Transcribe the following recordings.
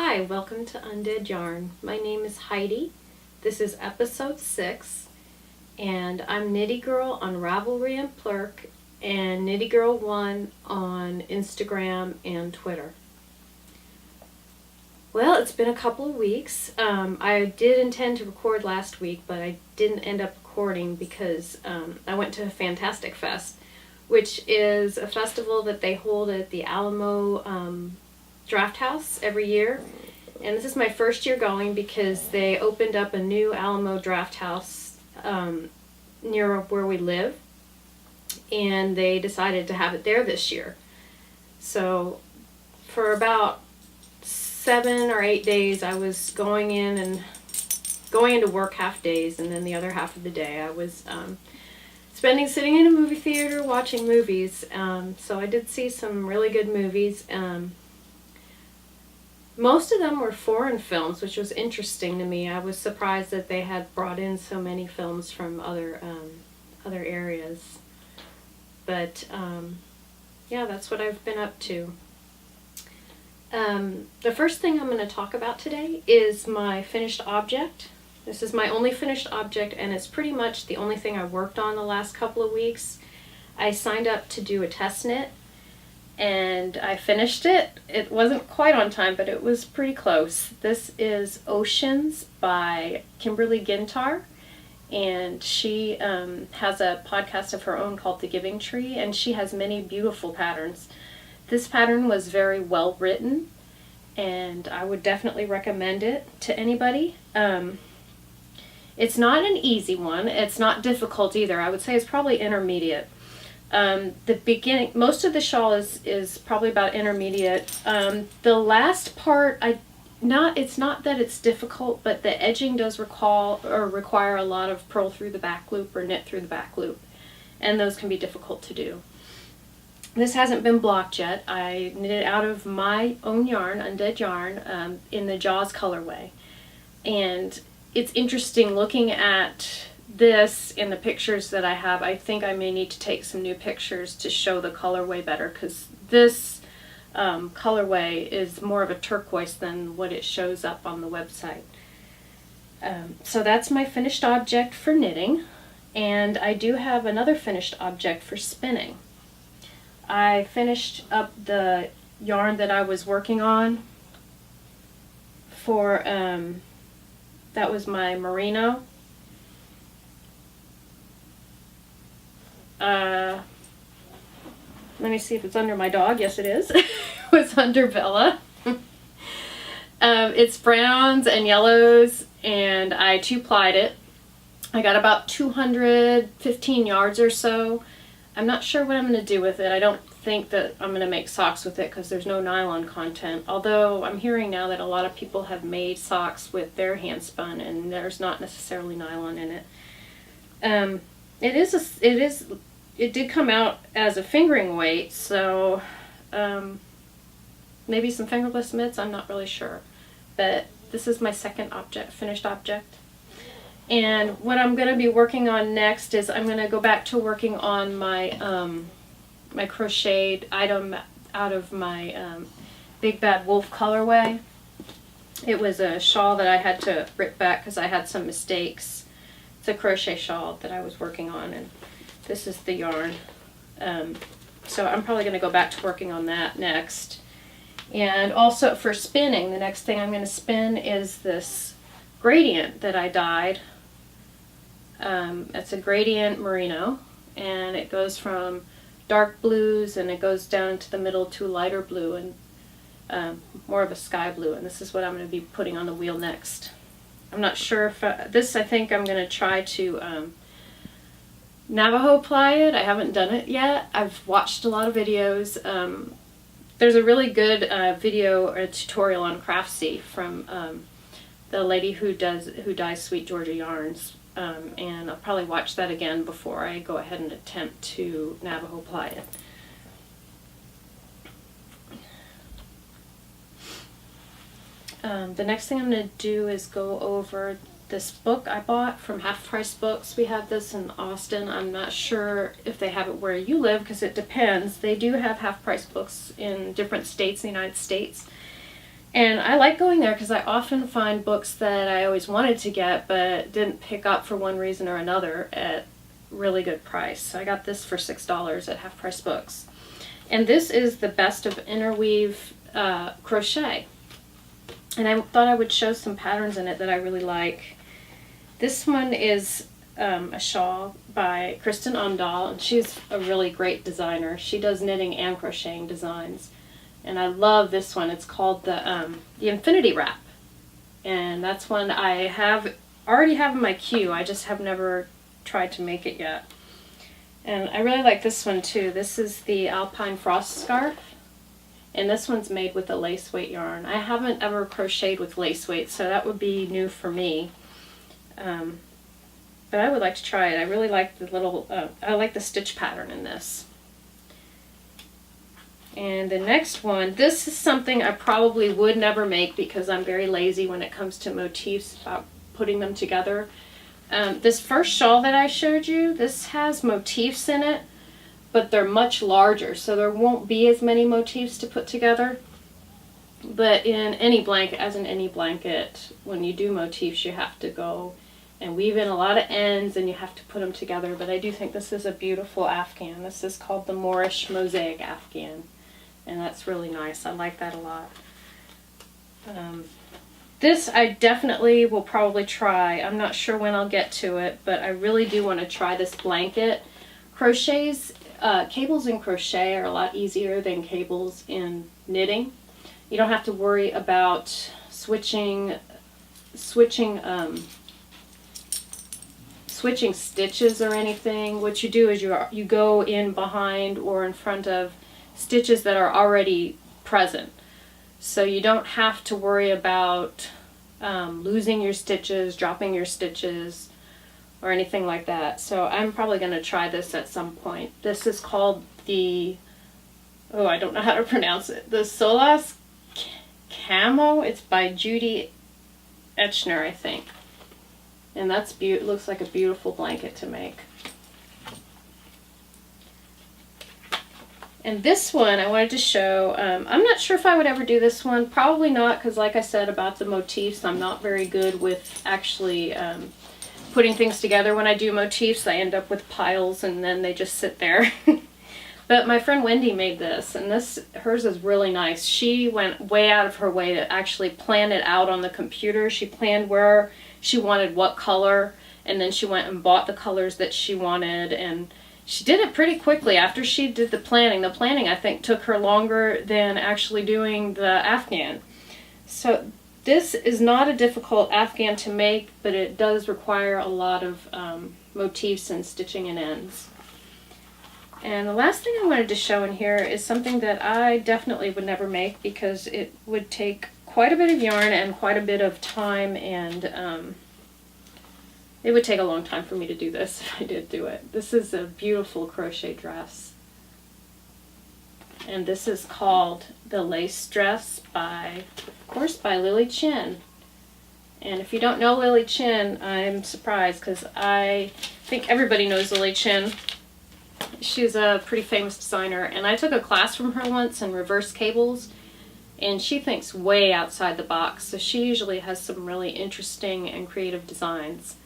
Hi, welcome to Undead Yarn. My name is Heidi. This is episode 6, and I'm Knitty Girl on Ravelry and Plurk, and Knitty Girl 1 on Instagram and Twitter. Well, it's been a couple of weeks. I did intend to record last week, but I didn't end up recording because I went to Fantastic Fest, which is a festival that they hold at the Alamo Draft House every year. And this is my first year going because they opened up a new Alamo Draft House near where we live, and they decided to have it there this year. So for about 7 or 8 days I was going into work half days, and then the other half of the day I was sitting in a movie theater watching movies. So I did see some really good movies. Most of them were foreign films, which was interesting to me. I was surprised that they had brought in so many films from other areas. But yeah, that's what I've been up to. The first thing I'm going to talk about today is my finished object. This is my only finished object, and it's pretty much the only thing I worked on the last couple of weeks. I signed up to do a test knit, and I finished it. It wasn't quite on time, but it was pretty close. This is Oceans by Kimberly Gintar, and she has a podcast of her own called The Giving Tree, and she has many beautiful patterns. This pattern was very well written, and I would definitely recommend it to anybody. It's not an easy one. It's not difficult either. I would say it's probably intermediate. The beginning, most of the shawl is probably about intermediate. The last part, it's not that it's difficult, but the edging does require a lot of purl through the back loop or knit through the back loop, and those can be difficult to do. This hasn't been blocked yet. I knit it out of my own yarn, Undead yarn, in the Jaws colorway, and it's interesting looking at this in the pictures that I have. I think I may need to take some new pictures to show the colorway better, because this colorway is more of a turquoise than what it shows up on the website. So that's my finished object for knitting, and I do have another finished object for spinning. I finished up the yarn that I was working on for, that was my merino. Let me see if it's under my dog. Yes, it is. It was under Bella. It's browns and yellows, and I 2-plied it. I got about 215 yards or so. I'm not sure what I'm going to do with it. I don't think that I'm going to make socks with it because there's no nylon content. Although I'm hearing now that a lot of people have made socks with their hand spun, and there's not necessarily nylon in it. It did come out as a fingering weight, so maybe some fingerless mitts, I'm not really sure. But this is my second finished object. And what I'm going to be working on next is I'm going to go back to working on my my crocheted item out of my Big Bad Wolf colorway. It was a shawl that I had to rip back because I had some mistakes. It's a crochet shawl that I was working on, and this is the yarn. So I'm probably going to go back to working on that next. And also for spinning, the next thing I'm going to spin is this gradient that I dyed. It's a gradient merino, and it goes from dark blues and it goes down to the middle to lighter blue and more of a sky blue, and this is what I'm going to be putting on the wheel next. I'm not sure if I think I'm going to try to Navajo ply it. I haven't done it yet. I've watched a lot of videos. There's a really good video or tutorial on Craftsy from the lady who dyes Sweet Georgia yarns, and I'll probably watch that again before I go ahead and attempt to Navajo ply it. The next thing I'm going to do is go over this book I bought from Half Price Books. We have this in Austin. I'm not sure if they have it where you live because it depends. They do have Half Price Books in different states in the United States. And I like going there because I often find books that I always wanted to get but didn't pick up for one reason or another at really good price. So I got this for $6 at Half Price Books. And this is the Best of Interweave crochet. And I thought I would show some patterns in it that I really like. This one is a shawl by Kristen Umdahl, and she's a really great designer. She does knitting and crocheting designs. And I love this one. It's called the Infinity Wrap. And that's one I already have in my queue. I just have never tried to make it yet. And I really like this one too. This is the Alpine Frost Scarf. And this one's made with a lace weight yarn. I haven't ever crocheted with lace weight, so that would be new for me. But I would like to try it. I really like the little, I like the stitch pattern in this. And the next one, this is something I probably would never make because I'm very lazy when it comes to motifs, about putting them together. This first shawl that I showed you, this has motifs in it, but they're much larger, so there won't be as many motifs to put together. But in any blanket, as in any blanket, when you do motifs, you have to go and weave in a lot of ends and you have to put them together. But I do think this is a beautiful afghan. This is called the Moorish Mosaic Afghan. And that's really nice. I like that a lot. This I definitely will probably try. I'm not sure when I'll get to it, but I really do want to try this blanket. Cables in crochet are a lot easier than cables in knitting. You don't have to worry about switching stitches or anything. What you do is you go in behind or in front of stitches that are already present. So you don't have to worry about losing your stitches, dropping your stitches, or anything like that. So I'm probably going to try this at some point. This is called the, I don't know how to pronounce it, the Solas Camo. It's by Judy Etchner, I think. And that's it looks like a beautiful blanket to make. And this one I wanted to show, I'm not sure if I would ever do this one. Probably not, because like I said about the motifs, I'm not very good with actually putting things together. When I do motifs, I end up with piles and then they just sit there. But my friend Wendy made this, and hers is really nice. She went way out of her way to actually plan it out on the computer. She planned where she wanted what color, and then she went and bought the colors that she wanted, and she did it pretty quickly after she did the planning. The planning, I think, took her longer than actually doing the afghan. So this is not a difficult afghan to make, but it does require a lot of motifs and stitching and ends. And the last thing I wanted to show in here is something that I definitely would never make because it would take quite a bit of yarn and quite a bit of time, and it would take a long time for me to do this if I did do it. This is a beautiful crochet dress. And this is called the Lace Dress by Lily Chin. And if you don't know Lily Chin, I'm surprised because I think everybody knows Lily Chin. She's a pretty famous designer, and I took a class from her once in reverse cables, and she thinks way outside the box, so she usually has some really interesting and creative designs.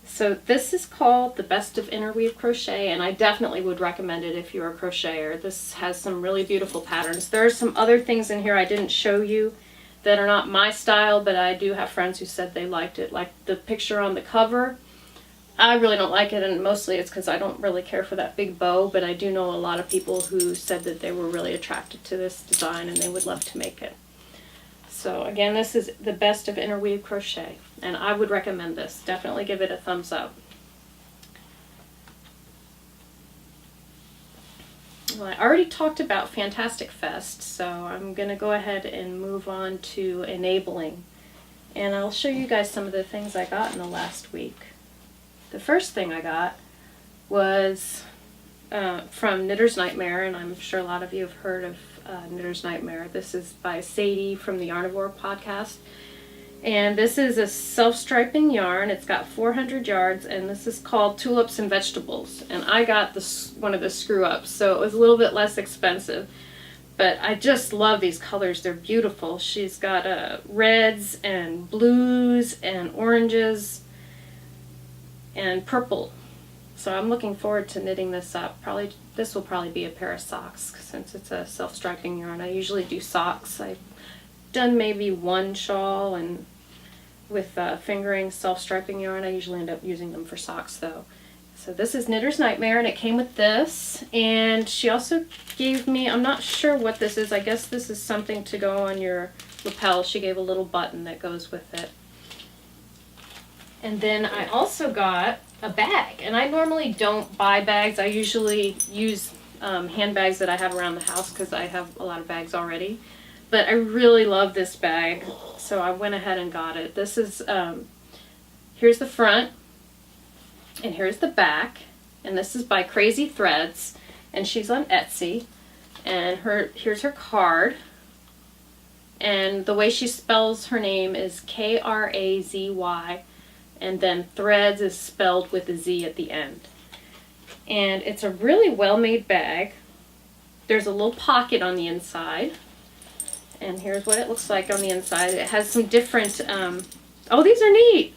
So this is called the Best of Interweave Crochet, and I definitely would recommend it if you're a crocheter. This has some really beautiful patterns. There are some other things in here I didn't show you that are not my style, but I do have friends who said they liked it, like the picture on the cover. I really don't like it, and mostly it's because I don't really care for that big bow, but I do know a lot of people who said that they were really attracted to this design and they would love to make it. So again, this is the Best of Interweave Crochet, and I would recommend this. Definitely give it a thumbs up. Well, I already talked about Fantastic Fest, so I'm going to go ahead and move on to enabling. And I'll show you guys some of the things I got in the last week. The first thing I got was from Knitter's Nightmare, and I'm sure a lot of you have heard of Knitter's Nightmare. This is by Sadie from the Yarnivore podcast. And this is a self-striping yarn. It's got 400 yards, and this is called Tulips and Vegetables. And I got one of the screw-ups, so it was a little bit less expensive. But I just love these colors. They're beautiful. She's got reds and blues and oranges and purple. So I'm looking forward to knitting this up. This will probably be a pair of socks since it's a self-striping yarn. I usually do socks. I've done maybe one shawl, and with fingering self-striping yarn, I usually end up using them for socks though. So this is Knitter's Nightmare, and it came with this. And she also gave me, I'm not sure what this is. I guess this is something to go on your lapel. She gave a little button that goes with it. And then I also got a bag. And I normally don't buy bags. I usually use handbags that I have around the house because I have a lot of bags already. But I really love this bag, so I went ahead and got it. This is, here's the front. And here's the back, and this is by Crazy Threads, and she's on Etsy. And here's her card, and the way she spells her name is K-R-A-Z-Y, and then Threads is spelled with a Z at the end. And it's a really well-made bag. There's a little pocket on the inside, and here's what it looks like on the inside. It has some different, oh, these are neat!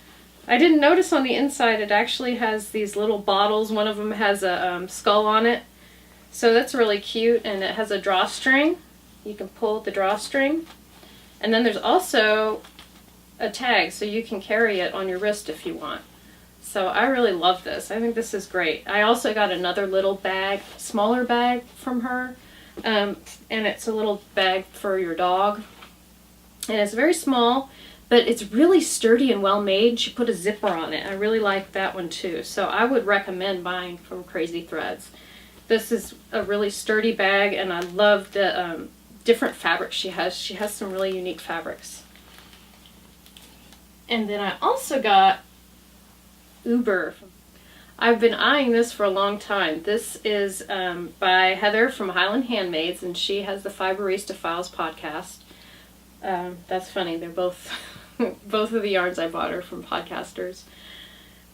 I didn't notice on the inside it actually has these little bottles. One of them has a skull on it. So that's really cute, and it has a drawstring. You can pull the drawstring. And then there's also a tag, so you can carry it on your wrist if you want. So I really love this. I think this is great. I also got another little bag, smaller bag from her. And it's a little bag for your dog. And it's very small, but it's really sturdy and well made. She put a zipper on it. I really like that one too. So I would recommend buying from Crazy Threads. This is a really sturdy bag, and I love the different fabrics she has. She has some really unique fabrics. And then I also got Uber. I've been eyeing this for a long time. This is by Heather from Highland Handmaids, and she has the Fiberista Files podcast. That's funny. They're both both of the yarns I bought are from podcasters.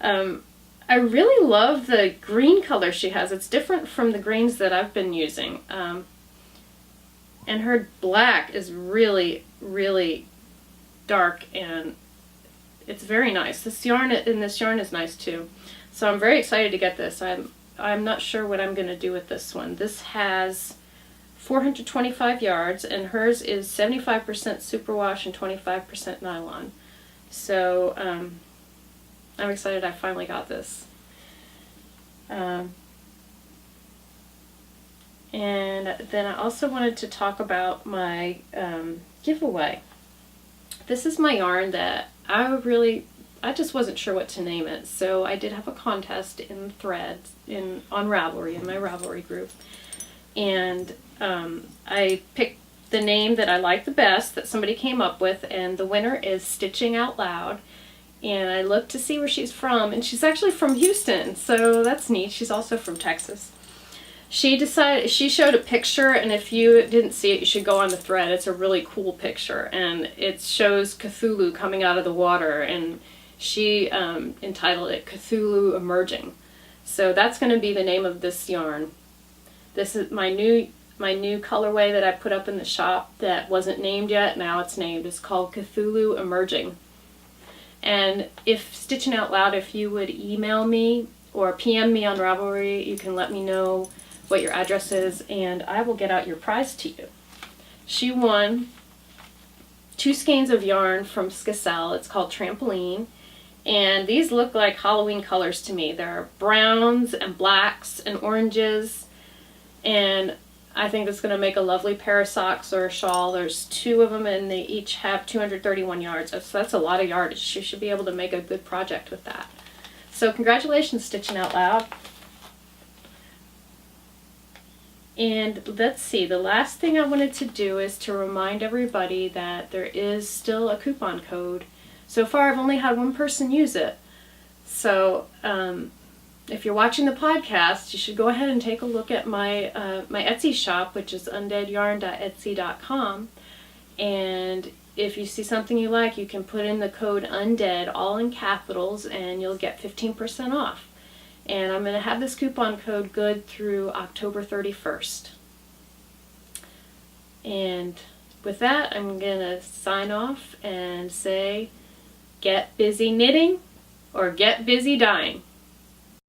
I really love the green color she has. It's different from the greens that I've been using. And her black is really, really dark, and it's very nice. This yarn is nice too. So I'm very excited to get this. I'm not sure what I'm going to do with this one. This has 425 yards, and hers is 75% superwash and 25% nylon. So I'm excited I finally got this. And then I also wanted to talk about my giveaway. This is my yarn that I just wasn't sure what to name it, so I did have a contest in Threads on Ravelry, in my Ravelry group, and I picked the name that I liked the best that somebody came up with, and the winner is Stitching Out Loud. And I looked to see where she's from, and she's actually from Houston, so that's neat. She's also from Texas. She showed a picture, and if you didn't see it, you should go on the thread. It's a really cool picture, and it shows Cthulhu coming out of the water, and she entitled it Cthulhu Emerging. So that's going to be the name of this yarn. This is my new colorway that I put up in the shop that wasn't named yet. Now it's named. It's called Cthulhu Emerging. And if Stitching Out Loud, if you would email me or PM me on Ravelry, you can let me know what your address is, and I will get out your prize to you. She won 2 skeins of yarn from Skacel. It's called Trampoline, and these look like Halloween colors to me. They're browns and blacks and oranges, and I think it's going to make a lovely pair of socks or a shawl. There's 2 of them, and they each have 231 yards. So that's a lot of yardage. You should be able to make a good project with that. So congratulations, Stitching Out Loud. And let's see, the last thing I wanted to do is to remind everybody that there is still a coupon code. So far I've only had one person use it. So if you're watching the podcast, you should go ahead and take a look at my my Etsy shop, which is undeadyarn.etsy.com. And if you see something you like, you can put in the code Undead, all in capitals, and you'll get 15% off. And I'm going to have this coupon code good through October 31st. And with that, I'm gonna sign off and say, get busy knitting or get busy dying.